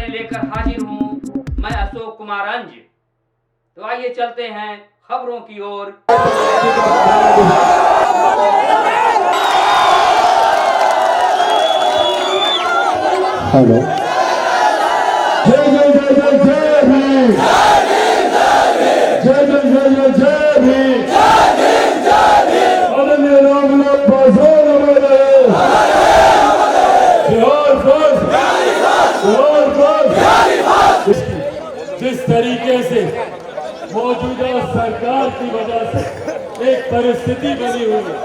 खबरें लेकर हाजिर हूँ मैं अशोक कुमार अंज। तो आइए चलते हैं खबरों की ओर। हेलो, जय जय जय जय जय भीम, जय जय जय जय जय भीम, आदरणीय रामविलास पासवान हमारे बिहार फर्स्ट, बिहार फर्स्ट। जिस तरीके से मौजूदा सरकार की वजह से एक परिस्थिति बनी हुई है,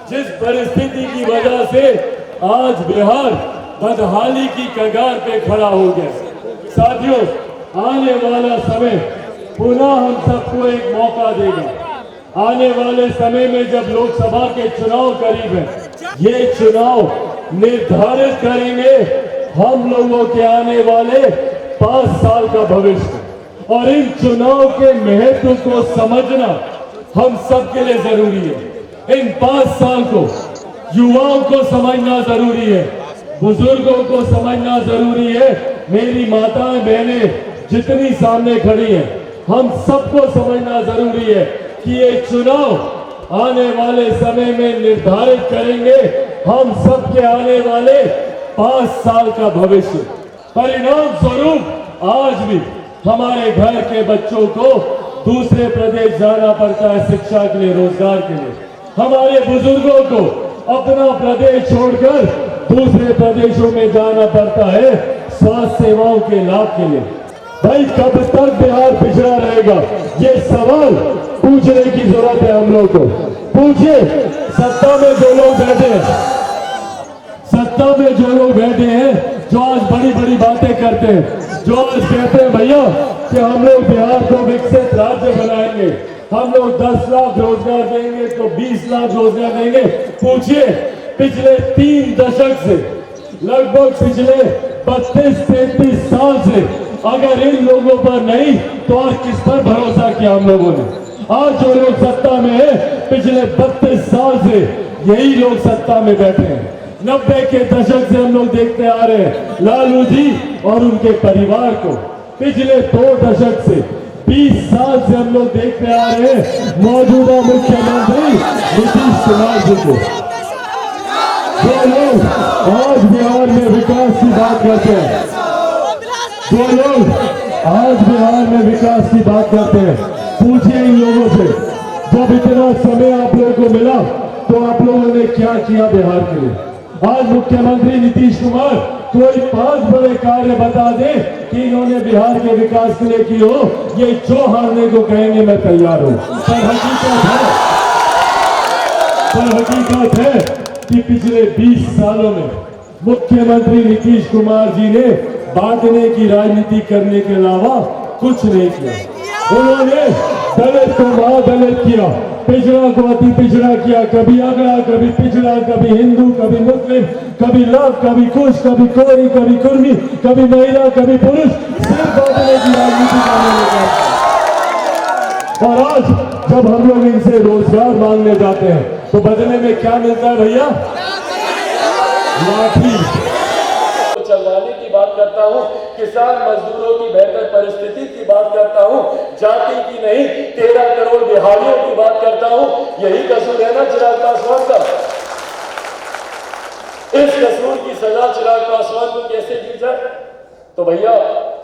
जिस परिस्थिति की वजह से आज बिहार बदहाली की कगार पे खड़ा हो गया। साथियों, आने वाला समय पुनः हम सबको एक मौका देगा। आने वाले समय में जब लोकसभा के चुनाव करीब है, ये चुनाव निर्धारित करेंगे हम लोगों के आने वाले 5 साल का भविष्य। और इन चुनाव के महत्व को समझना हम सबके लिए जरूरी है। इन 5 साल को युवाओं को समझना जरूरी है, बुजुर्गों को समझना जरूरी है। मेरी माताएं बहनें जितनी सामने खड़ी हैं, हम सबको समझना जरूरी है कि ये चुनाव आने वाले समय में निर्धारित करेंगे हम सबके आने वाले 5 साल का भविष्य। परिणाम स्वरूप आज भी हमारे घर के बच्चों को दूसरे प्रदेश जाना पड़ता है शिक्षा के लिए, रोजगार के लिए। हमारे बुजुर्गों को अपना प्रदेश छोड़कर दूसरे प्रदेशों में जाना पड़ता है स्वास्थ्य सेवाओं के लाभ के लिए। भाई, कब तक बिहार पिछड़ा रहेगा, ये सवाल पूछने की जरूरत है हम लोग को। पूछिए, सत्ता में जो लोग बैठे हैं, सत्ता में जो लोग बैठे हैं, जो आज बड़ी बड़ी बातें करते हैं, जो आज कहते हैं भैया कि हम लोग बिहार को विकसित राज्य बनाएंगे, हम लोग 10 लाख रोजगार देंगे तो 20 लाख रोजगार देंगे। पूछिए, पिछले 3 दशक से, लगभग पिछले 32-33 साल से अगर इन लोगों पर नहीं तो और किस पर भरोसा किया हम लोगों ने? आज जो लोग सत्ता में है, पिछले 32 साल से यही लोग सत्ता में बैठे हैं। 90 के दशक से हम लोग देखते आ रहे हैं लालू जी और उनके परिवार को। पिछले 2 दशक से 20 साल से हम लोग देखते आ रहे हैं मौजूदा मुख्यमंत्री नीतीश कुमार जी को। जो लोग आज बिहार में विकास की बात करते हैं, जो लोग आज बिहार में विकास की बात करते हैं, पूछिए इन लोगों से, जब इतना समय आप लोगों को मिला तो आप लोगों ने क्या किया बिहार के लिए? आज मुख्यमंत्री नीतीश कुमार कोई 5 बड़े कार्य बता दे कि इन्होंने बिहार के विकास के लिए की हो, ये जो हारने को कहेंगे मैं तैयार हूं। पर हकीकत है कि पिछले 20 सालों में मुख्यमंत्री नीतीश कुमार जी ने बांटने की राजनीति करने के अलावा कुछ नहीं किया। उन्होंने दलित को महादलित किया, पिछड़ा को अति पिछड़ा किया, कभी अगड़ा, कभी पिछड़ा, कभी हिंदू, कभी मुस्लिम, कभी लव, कभी कुछ, कभी कोरी, कभी कुर्मी, कभी महिला, कभी पुरुष, सिर्फ बांटने की राजनीति करने लगा। और आज जब हम लोग इनसे रोजगार मांगने जाते हैं तो बदले में क्या मिलता है भैया? लाठी। चलवाने की बात करता हूँ, किसान मजदूरों की बेहतर परिस्थिति की बात करता हूँ, जाति की नहीं 13 करोड़ बिहारियों की बात करता हूँ। यही कसूर है ना चिराग पासवान का? इस कसूर की सजा चिराग पासवान को कैसे दी जाए? तो भैया,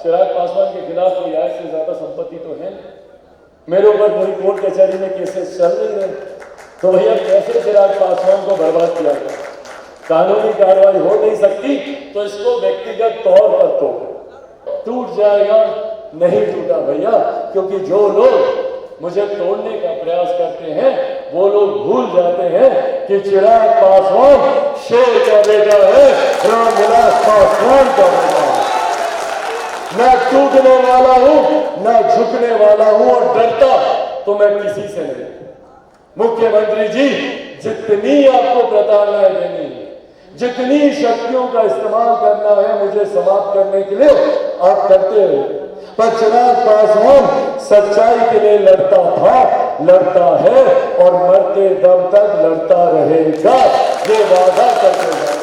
चिराग पासवान के खिलाफ कोई आय से ज्यादा संपत्ति तो है नहीं, मेरे ऊपर कोई कोर्ट कचहरी में केसेस चल नहीं रहे, तो भैया कैसे चिराग पासवान को बर्बाद किया गया? कानूनी कार्रवाई हो नहीं सकती तो इसको व्यक्तिगत तौर पर तो टूट जाएगा। नहीं टूटा भैया, क्योंकि जो लोग मुझे तोड़ने का प्रयास करते हैं वो लोग भूल जाते हैं कि चिराग पासवान शेर का बेटा है, रामविलास पासवान का बेटा है। मैं टूटने वाला हूं, मैं झुकने वाला हूं, और डरता तो मैं किसी से नहीं। मुख्यमंत्री जी, जितनी आपको प्रताड़नाएं देनी है, जितनी शक्तियों का इस्तेमाल करना है मुझे समाप्त करने के लिए, आप करते रहे। पर चिराग पासवान सच्चाई के लिए लड़ता था, लड़ता है और मरते दम तक लड़ता रहेगा, ये वादा करते हैं।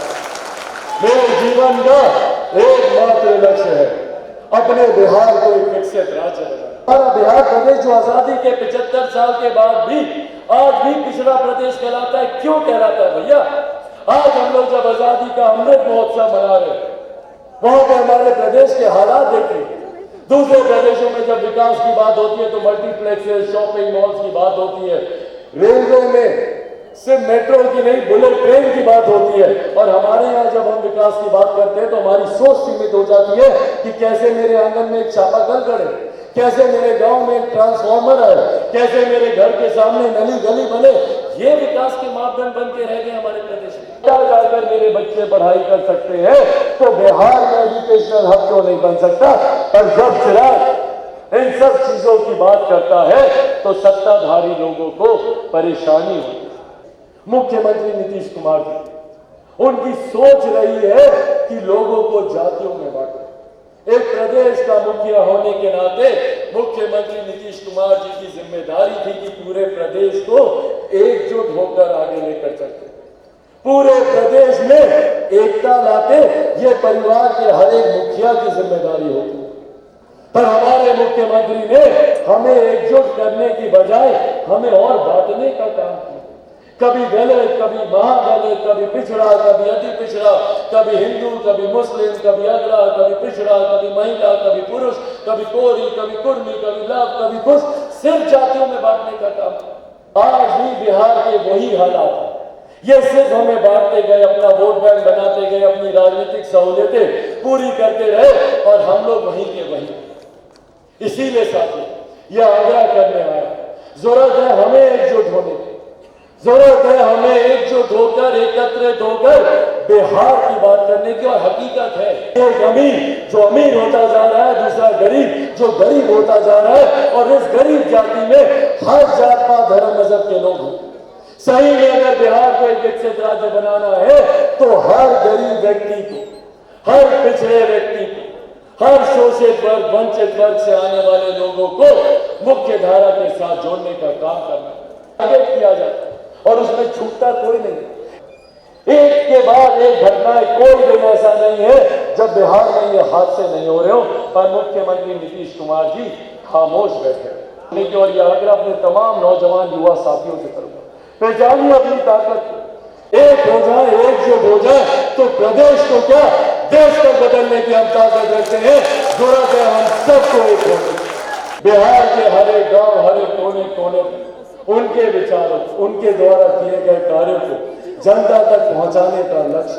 मेरे जीवन का एकमात्र लक्ष्य है अपने बिहार को एक विकसित राज्य बनाए। हमारा बिहार प्रदेश जो आजादी के 75 साल के बाद भी आज भी पिछड़ा प्रदेश कहलाता है। क्यों कहलाता है भैया? आज हम लोग जब आजादी का अमृत महोत्सव मना रहे हैं, वहां पे हमारे प्रदेश के हालात देखिए। दूसरे प्रदेशों में जब विकास की बात होती है तो मल्टीप्लेक्सेस, शॉपिंग मॉल्स की बात होती है, रेलवे में सिर्फ मेट्रो की नहीं बुलेट ट्रेन की बात होती है। और हमारे यहाँ जब हम विकास की बात करते हैं तो हमारी सोच सीमित हो जाती है कि कैसे मेरे आंगन में एक चापाकल गड़े, कैसे मेरे गांव में एक ट्रांसफार्मर आए, कैसे मेरे घर के सामने नली गली बने। ये विकास के मापदंड बन के रह गए हमारे प्रदेश में। जाकर मेरे बच्चे पढ़ाई कर सकते हैं तो बिहार में एजुकेशनल हब क्यों नहीं बन सकता? और जब चिराग इन सब चीजों की बात करता है तो सत्ताधारी लोगों को परेशानी होती है। मुख्यमंत्री नीतीश कुमार जी, उनकी सोच रही है कि लोगों को जातियों में बांटे। एक प्रदेश का मुखिया होने के नाते मुख्यमंत्री नीतीश कुमार जी की जिम्मेदारी थी कि पूरे प्रदेश को एकजुट होकर आगे लेकर चलते, पूरे प्रदेश में एकता लाते। ये परिवार के हर एक मुखिया की जिम्मेदारी होती है। पर हमारे मुख्यमंत्री ने हमें एकजुट करने की बजाय हमें और बांटने का काम किया। कभी दलित, कभी महादलित, कभी पिछड़ा, कभी अति पिछड़ा, कभी हिंदू, कभी मुस्लिम, कभी अगड़ा, कभी पिछड़ा, कभी महिला, कभी पुरुष, कभी कोरी, कभी कुर्मी, कभी लव, कभी कुछ, सिर्फ जातियों में बांटने का काम। आज भी बिहार के वही हालात हैं। ये सिर्फ हमें बांटते गए, अपना वोट बैंक बनाते गए, अपनी राजनीतिक सहूलियतें पूरी करते रहे और हम लोग वहीं के वहीं। इसीलिए साथी यह आग्रह करने आया, जरूरत है हमें एकजुट होने की, जरूरत है हमें एकजुट होकर, एकत्रित होकर बिहार की बात करने की। और हकीकत है एक अमीर जो अमीर होता जा रहा है, दूसरा गरीब जो गरीब होता जा रहा है। और इस गरीब जाति में हर जात पात धर्म मजहब के लोग हैं। सही में अगर बिहार को एक विकसित राज्य बनाना है तो हर गरीब व्यक्ति को, हर पिछड़े व्यक्ति को, हर शोषित वर्ग, वंचित वर्ग से आने वाले लोगों को मुख्य धारा के साथ जोड़ने का काम करना आगे किया जाता है। और उसमें छूटता कोई नहीं। एक के बाद एक घटनाएं, कोई दिन ऐसा नहीं है जब बिहार में ये हादसे नहीं हो रहे हो। पर मुख्यमंत्री नीतीश कुमार जी खामोश बैठे। और यह आग्रह अपने तमाम नौजवान युवा साथियों से करूंगा, पहचानिए अपनी ताकत को, एक हो जाए, एकजुट हो जाए तो प्रदेश को क्या, देश को बदलने की हम ताकत रखते हैं। जरूरत है हम सबको एक होने। बिहार के हर एक गांव, हर एक कोने कोने उनके विचारों, उनके द्वारा किए गए कार्यों को जनता तक पहुंचाने का लक्ष्य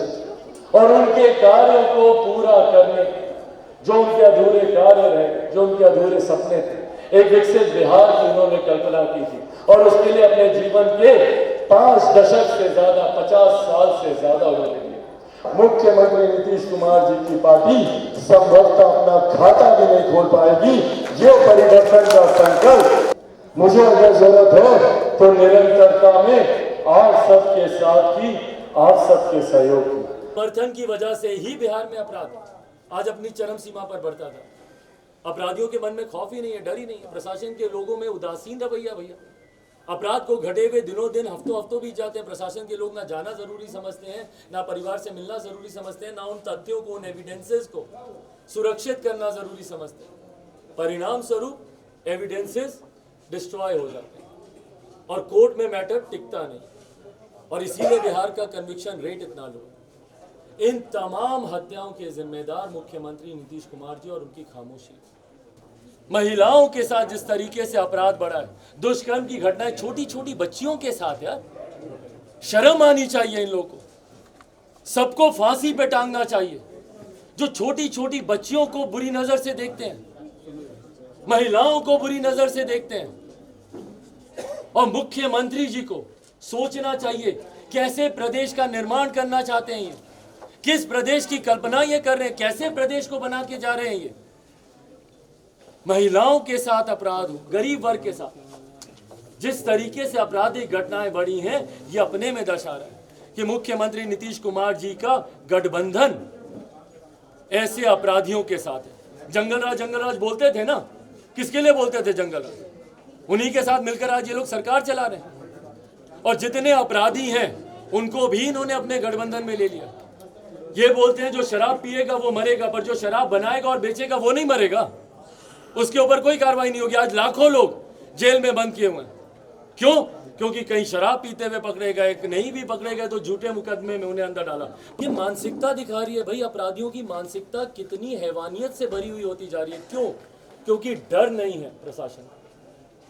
और उनके कार्यों को पूरा करने, जो उनके अधूरे कार्य रहे, जो उनके अधूरे सपने थे, एक विकसित बिहार की उन्होंने कल्पना की थी। और उसके लिए अपने जीवन के 5 दशक से ज्यादा, 50 साल से ज्यादा उन्होंने दिए। मुख्यमंत्री नीतीश कुमार जी की पार्टी संभवतः अपना खाता भी नहीं खोल पाएगी। ये परिवर्तन का संकल्प मुझे अगर जरूरत है तो निरंतरता में आप सबके साथ ही, आप सबके सहयोग की। समर्थन की वजह से ही बिहार में अपराध आज अपनी चरम सीमा पर बढ़ता था। अपराधियों के मन में खौफ ही नहीं है, डर ही नहीं है। प्रशासन के लोगों में उदासीन रवैया भैया। अपराध को घटे हुए दिनों दिन, हफ्तों हफ्तों बीत जाते हैं। प्रशासन के लोग ना जाना जरूरी समझते हैं, ना परिवार से मिलना जरूरी समझते हैं, ना उन तथ्यों को, उन एविडेंसेस को सुरक्षित करना जरूरी समझते हैं। परिणाम स्वरूप एविडेंसेस डिस्ट्रॉय हो जाते हैं और कोर्ट में मैटर टिकता नहीं। और इसीलिए बिहार का कन्विक्शन रेट इतना लो है। इन तमाम हत्याओं के जिम्मेदार मुख्यमंत्री नीतीश कुमार जी और उनकी खामोशी। महिलाओं के साथ जिस तरीके से अपराध बढ़ा है, दुष्कर्म की घटनाएं छोटी छोटी बच्चियों के साथ, यार शर्म आनी चाहिए इन लोगों को। सबको फांसी पे टांगना चाहिए जो छोटी छोटी बच्चियों को बुरी नजर से देखते हैं, महिलाओं को बुरी नजर से देखते हैं। और मुख्यमंत्री जी को सोचना चाहिए कैसे प्रदेश का निर्माण करना चाहते हैं, ये किस प्रदेश की कल्पना ये कर रहे हैं, कैसे प्रदेश को बना के जा रहे हैं। ये महिलाओं के साथ अपराध हो, गरीब वर्ग के साथ जिस तरीके से आपराधिक घटनाएं बढ़ी हैं, ये अपने में दर्शा रहा है कि मुख्यमंत्री नीतीश कुमार जी का गठबंधन ऐसे अपराधियों के साथ है। जंगलराज बोलते थे ना, किसके लिए बोलते थे जंगलराज? उन्हीं के साथ मिलकर आज ये लोग सरकार चला रहे हैं। और जितने अपराधी हैं उनको भी इन्होंने अपने गठबंधन में ले लिया। ये बोलते हैं जो शराब पिएगा वो मरेगा, पर जो शराब बनाएगा और बेचेगा वो नहीं मरेगा, उसके ऊपर कोई कार्रवाई नहीं होगी। आज लाखों लोग जेल में बंद किए हुए हैं। क्यों? क्योंकि कहीं शराब पीते हुए पकड़े गए, नहीं भी पकड़े गए तो झूठे मुकदमे में उन्हें अंदर डाला। ये मानसिकता दिखा रही है भाई, अपराधियों की मानसिकता कितनी हैवानियत से भरी हुई होती जा रही है। क्यों? क्योंकि डर नहीं है प्रशासन,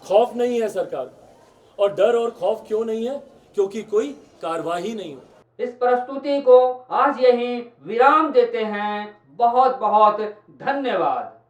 खौफ नहीं है सरकार। और डर और खौफ क्यों नहीं है? क्योंकि कोई कार्रवाई नहीं हो। इस प्रस्तुति को आज यही विराम देते हैं। बहुत बहुत धन्यवाद।